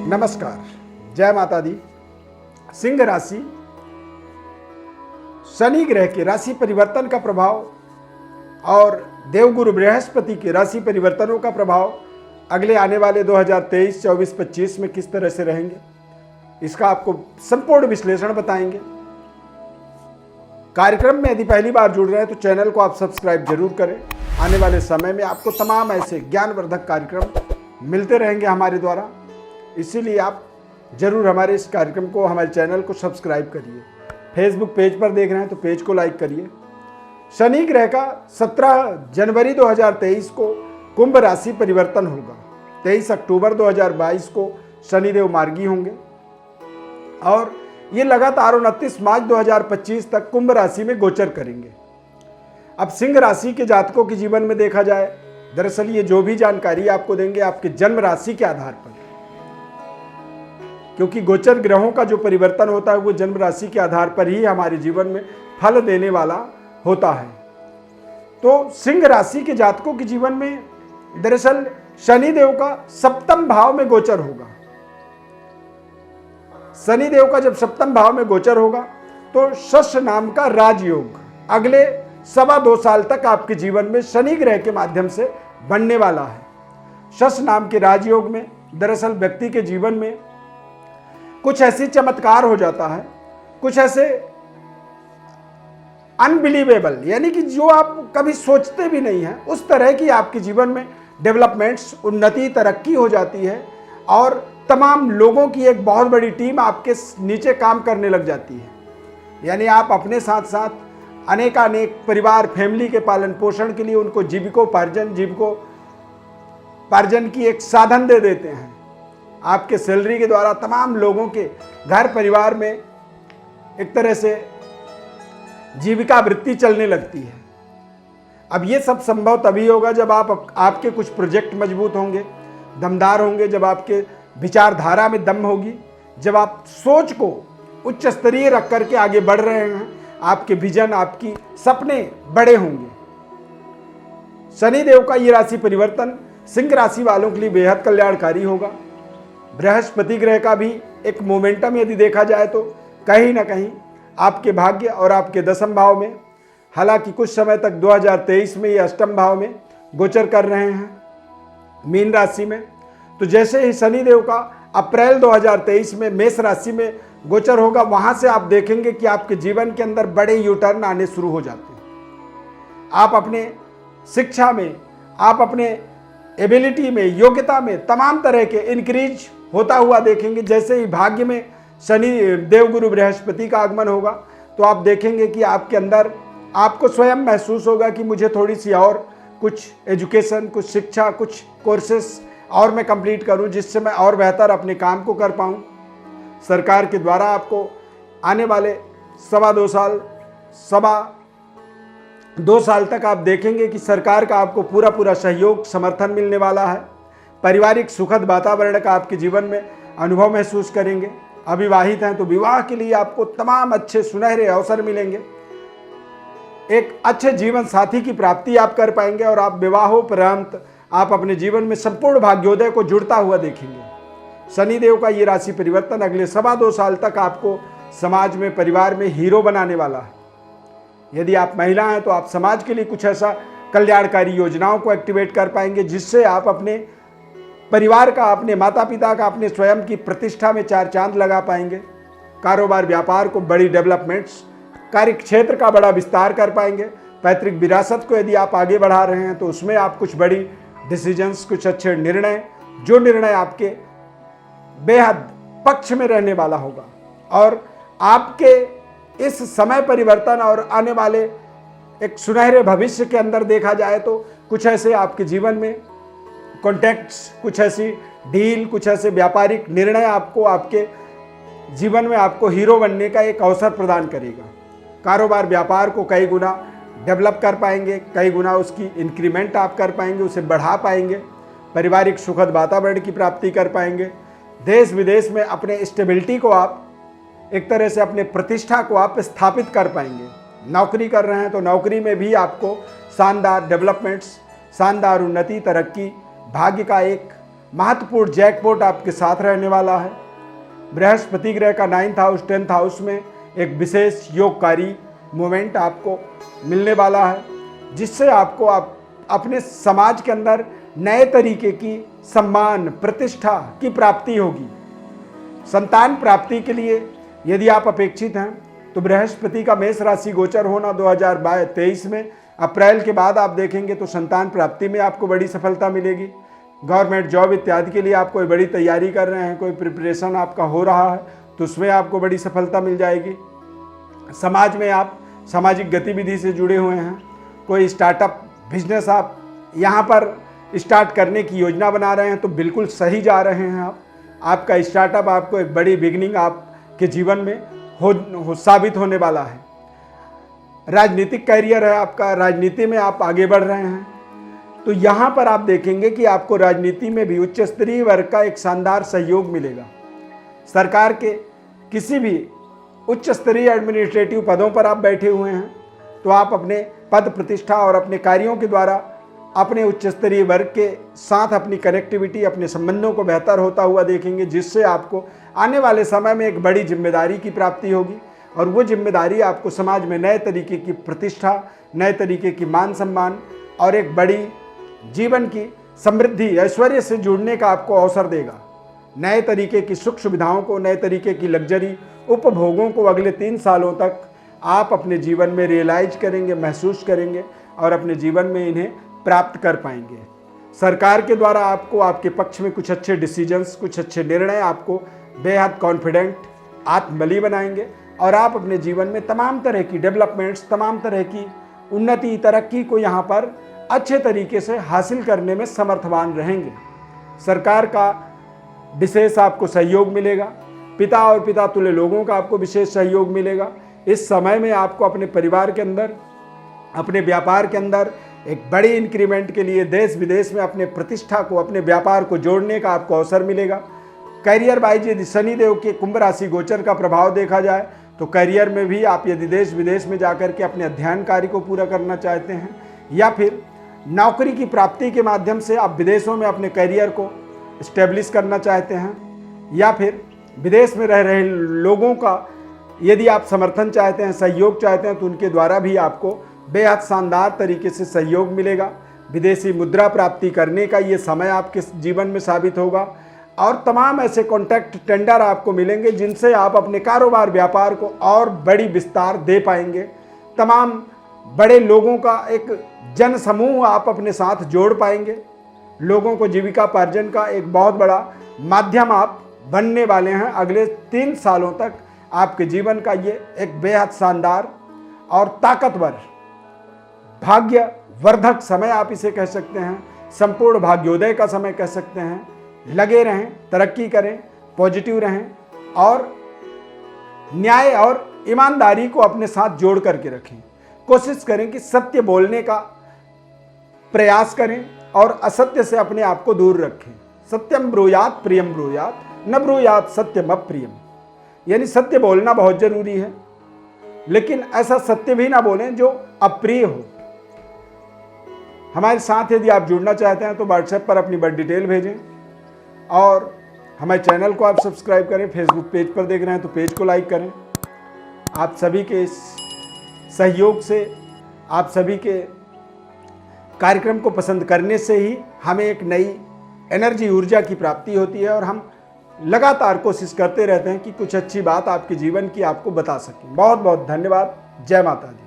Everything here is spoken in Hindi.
नमस्कार, जय माता दी। सिंह राशि, शनि ग्रह के राशि परिवर्तन का प्रभाव और देवगुरु बृहस्पति के राशि परिवर्तनों का प्रभाव अगले आने वाले 2023, 24, 25 में किस तरह से रहेंगे, इसका आपको संपूर्ण विश्लेषण बताएंगे। कार्यक्रम में यदि पहली बार जुड़ रहे हैं तो चैनल को आप सब्सक्राइब जरूर करें। आने वाले समय में आपको तमाम ऐसे ज्ञानवर्धक कार्यक्रम मिलते रहेंगे हमारे द्वारा, इसीलिए आप जरूर हमारे इस कार्यक्रम को, हमारे चैनल को सब्सक्राइब करिए। फेसबुक पेज पर देख रहे हैं तो पेज को लाइक करिए। शनि ग्रह का 17 जनवरी 2023 को कुंभ राशि परिवर्तन होगा। 23 अक्टूबर 2022 को शनिदेव मार्गी होंगे और ये लगातार 29 मार्च 2025 तक कुंभ राशि में गोचर करेंगे। अब सिंह राशि के जातकों के जीवन में देखा जाए, दरअसल ये जो भी जानकारी आपको देंगे आपके जन्म राशि के आधार पर, क्योंकि गोचर ग्रहों का जो परिवर्तन होता है वो जन्म राशि के आधार पर ही हमारे जीवन में फल देने वाला होता है। तो सिंह राशि के जातकों के जीवन में दरअसल शनिदेव का सप्तम भाव में गोचर होगा। शनिदेव का जब सप्तम भाव में गोचर होगा तो शश नाम का राजयोग अगले 2.25 साल तक आपके जीवन में शनि ग्रह के माध्यम से बनने वाला है। शश नाम के राजयोग में दरअसल व्यक्ति के जीवन में कुछ ऐसी चमत्कार हो जाता है, कुछ ऐसे अनबिलीवेबल, यानी कि जो आप कभी सोचते भी नहीं हैं, उस तरह की आपके जीवन में डेवलपमेंट्स, उन्नति, तरक्की हो जाती है और तमाम लोगों की एक बहुत बड़ी टीम आपके नीचे काम करने लग जाती है। यानी आप अपने साथ साथ अनेकानेक परिवार, फैमिली के पालन पोषण के लिए उनको जीविकोपार्जन की एक साधन दे देते हैं। आपके सैलरी के द्वारा तमाम लोगों के घर परिवार में एक तरह से जीविका वृत्ति चलने लगती है। अब ये सब संभव तभी होगा जब आपके कुछ प्रोजेक्ट मजबूत होंगे, दमदार होंगे, जब आपके विचारधारा में दम होगी, जब आप सोच को उच्च स्तरीय रख करके आगे बढ़ रहे हैं, आपके विजन, आपकी सपने बड़े होंगे। शनिदेव का ये राशि परिवर्तन सिंह राशि वालों के लिए बेहद कल्याणकारी होगा। बृहस्पति ग्रह का भी एक मोमेंटम यदि देखा जाए तो कहीं ना कहीं आपके भाग्य और आपके दशम भाव में, हालांकि कुछ समय तक 2023 में ये अष्टम भाव में गोचर कर रहे हैं मीन राशि में, तो जैसे ही शनिदेव का अप्रैल 2023 में मेष राशि में गोचर होगा, वहां से आप देखेंगे कि आपके जीवन के अंदर बड़े यूटर्न आने शुरू हो जाते हैं। आप अपने शिक्षा में, आप अपने एबिलिटी में, योग्यता में तमाम तरह के इंक्रीज होता हुआ देखेंगे। जैसे ही भाग्य में शनि देवगुरु बृहस्पति का आगमन होगा तो आप देखेंगे कि आपके अंदर आपको स्वयं महसूस होगा कि मुझे थोड़ी सी और कुछ एजुकेशन, कुछ शिक्षा, कुछ कोर्सेस और मैं कंप्लीट करूं, जिससे मैं और बेहतर अपने काम को कर पाऊं। सरकार के द्वारा आपको आने वाले 2.5 साल तक आप देखेंगे कि सरकार का आपको पूरा सहयोग, समर्थन मिलने वाला है। पारिवारिक सुखद वातावरण का आपके जीवन में अनुभव महसूस करेंगे। अविवाहित हैं तो विवाह के लिए आपको तमाम अच्छे सुनहरे अवसर मिलेंगे। एक अच्छे जीवन साथी की प्राप्ति आप कर पाएंगे और आप विवाहोपरांत आप अपने जीवन में संपूर्ण भाग्योदय को जुड़ता हुआ देखेंगे। शनिदेव का ये राशि परिवर्तन अगले 2.25 साल तक आपको समाज में, परिवार में हीरो बनाने वाला है। यदि आप महिला हैं तो आप समाज के लिए कुछ ऐसा कल्याणकारी योजनाओं को एक्टिवेट कर पाएंगे जिससे आप अपने परिवार का, अपने माता पिता का, अपने स्वयं की प्रतिष्ठा में 4 चांद लगा पाएंगे। कारोबार, व्यापार को बड़ी डेवलपमेंट्स, कार्य क्षेत्र का बड़ा विस्तार कर पाएंगे। पैतृक विरासत को यदि आप आगे बढ़ा रहे हैं तो उसमें आप कुछ बड़ी डिसीजंस, कुछ अच्छे निर्णय, जो निर्णय आपके बेहद पक्ष में रहने वाला होगा। और आपके इस समय परिवर्तन और आने वाले एक सुनहरे भविष्य के अंदर देखा जाए तो कुछ ऐसे आपके जीवन में कॉन्टैक्ट्स, कुछ ऐसी डील, कुछ ऐसे व्यापारिक निर्णय आपको आपके जीवन में आपको हीरो बनने का एक अवसर प्रदान करेगा। कारोबार, व्यापार को कई गुना डेवलप कर पाएंगे, कई गुना उसकी इंक्रीमेंट आप कर पाएंगे, उसे बढ़ा पाएंगे। पारिवारिक सुखद वातावरण की प्राप्ति कर पाएंगे। देश विदेश में अपने स्टेबिलिटी को आप एक तरह से, अपने प्रतिष्ठा को आप स्थापित कर पाएंगे। नौकरी कर रहे हैं तो नौकरी में भी आपको शानदार डेवलपमेंट्स, शानदार उन्नति, तरक्की, भाग्य का एक महत्वपूर्ण जैकपॉट आपके साथ रहने वाला है। बृहस्पति ग्रह का 9th हाउस 10th हाउस में एक विशेष योगकारी मोमेंट आपको मिलने वाला है, जिससे आपको अपने समाज के अंदर नए तरीके की सम्मान प्रतिष्ठा की प्राप्ति होगी। संतान प्राप्ति के लिए यदि आप अपेक्षित हैं तो बृहस्पति का मेष राशि गोचर होना 2023 में अप्रैल के बाद आप देखेंगे तो संतान प्राप्ति में आपको बड़ी सफलता मिलेगी। गवर्नमेंट जॉब इत्यादि के लिए आप कोई बड़ी तैयारी कर रहे हैं, कोई प्रिपरेशन आपका हो रहा है तो उसमें आपको बड़ी सफलता मिल जाएगी। समाज में आप सामाजिक गतिविधि से जुड़े हुए हैं, कोई स्टार्टअप बिजनेस आप यहाँ पर स्टार्ट करने की योजना बना रहे हैं तो बिल्कुल सही जा रहे हैं आपका स्टार्टअप आपको एक बड़ी बिगनिंग आपके जीवन में साबित होने वाला है। राजनीतिक कैरियर है आपका, राजनीति में आप आगे बढ़ रहे हैं तो यहाँ पर आप देखेंगे कि आपको राजनीति में भी उच्च स्तरीय वर्ग का एक शानदार सहयोग मिलेगा। सरकार के किसी भी उच्च स्तरीय एडमिनिस्ट्रेटिव पदों पर आप बैठे हुए हैं तो आप अपने पद प्रतिष्ठा और अपने कार्यों के द्वारा अपने उच्च स्तरीय वर्ग के साथ अपनी कनेक्टिविटी, अपने संबंधों को बेहतर होता हुआ देखेंगे, जिससे आपको आने वाले समय में एक बड़ी जिम्मेदारी की प्राप्ति होगी और वो जिम्मेदारी आपको समाज में नए तरीके की प्रतिष्ठा, नए तरीके की मान सम्मान और एक बड़ी जीवन की समृद्धि ऐश्वर्य से जुड़ने का आपको अवसर देगा। नए तरीके की सुख सुविधाओं को, नए तरीके की लग्जरी उपभोगों को अगले 3 सालों तक आप अपने जीवन में रियलाइज करेंगे, महसूस करेंगे और अपने जीवन में इन्हें प्राप्त कर पाएंगे। सरकार के द्वारा आपको आपके पक्ष में कुछ अच्छे डिसीजंस, कुछ अच्छे निर्णय आपको बेहद कॉन्फिडेंट, आत्मबली बनाएंगे और आप अपने जीवन में तमाम तरह की डेवलपमेंट्स, तमाम तरह की उन्नति, तरक्की को यहाँ पर अच्छे तरीके से हासिल करने में समर्थवान रहेंगे। सरकार का विशेष आपको सहयोग मिलेगा, पिता और पिता तुल्य लोगों का आपको विशेष सहयोग मिलेगा। इस समय में आपको अपने परिवार के अंदर, अपने व्यापार के अंदर एक बड़ी इंक्रीमेंट के लिए देश विदेश में अपने प्रतिष्ठा को, अपने व्यापार को जोड़ने का आपको अवसर मिलेगा। करियर वाइज यदि शनिदेव के कुंभ राशि गोचर का प्रभाव देखा जाए तो करियर में भी आप यदि देश विदेश में जाकर के अपने अध्ययन कार्य को पूरा करना चाहते हैं या फिर नौकरी की प्राप्ति के माध्यम से आप विदेशों में अपने करियर को इस्टेब्लिश करना चाहते हैं या फिर विदेश में रह रहे लोगों का यदि आप समर्थन चाहते हैं, सहयोग चाहते हैं तो उनके द्वारा भी आपको बेहद शानदार तरीके से सहयोग मिलेगा। विदेशी मुद्रा प्राप्ति करने का ये समय आपके जीवन में साबित होगा और तमाम ऐसे कॉन्टैक्ट, टेंडर आपको मिलेंगे जिनसे आप अपने कारोबार, व्यापार को और बड़ी विस्तार दे पाएंगे। तमाम बड़े लोगों का एक जन समूह आप अपने साथ जोड़ पाएंगे। लोगों को जीविकापार्जन का एक बहुत बड़ा माध्यम आप बनने वाले हैं। अगले 3 सालों तक आपके जीवन का ये एक बेहद शानदार और ताकतवर भाग्यवर्धक समय आप इसे कह सकते हैं, संपूर्ण भाग्योदय का समय कह सकते हैं। लगे रहें, तरक्की करें, पॉजिटिव रहें और न्याय और ईमानदारी को अपने साथ जोड़ करके रखें। कोशिश करें कि सत्य बोलने का प्रयास करें और असत्य से अपने आप को दूर रखें। सत्यम ब्रूयात प्रियम ब्रूयात न ब्रूयात सत्यम अप्रियम, यानी सत्य बोलना बहुत जरूरी है लेकिन ऐसा सत्य भी ना बोलें जो अप्रिय हो। हमारे साथ यदि आप जुड़ना चाहते हैं तो व्हाट्सएप पर अपनी बड़ी डिटेल भेजें और हमारे चैनल को आप सब्सक्राइब करें। फेसबुक पेज पर देख रहे हैं तो पेज को लाइक करें। आप सभी के इस सहयोग से, आप सभी के कार्यक्रम को पसंद करने से ही हमें एक नई एनर्जी, ऊर्जा की प्राप्ति होती है और हम लगातार कोशिश करते रहते हैं कि कुछ अच्छी बात आपके जीवन की आपको बता सकें। बहुत बहुत धन्यवाद। जय माता दी।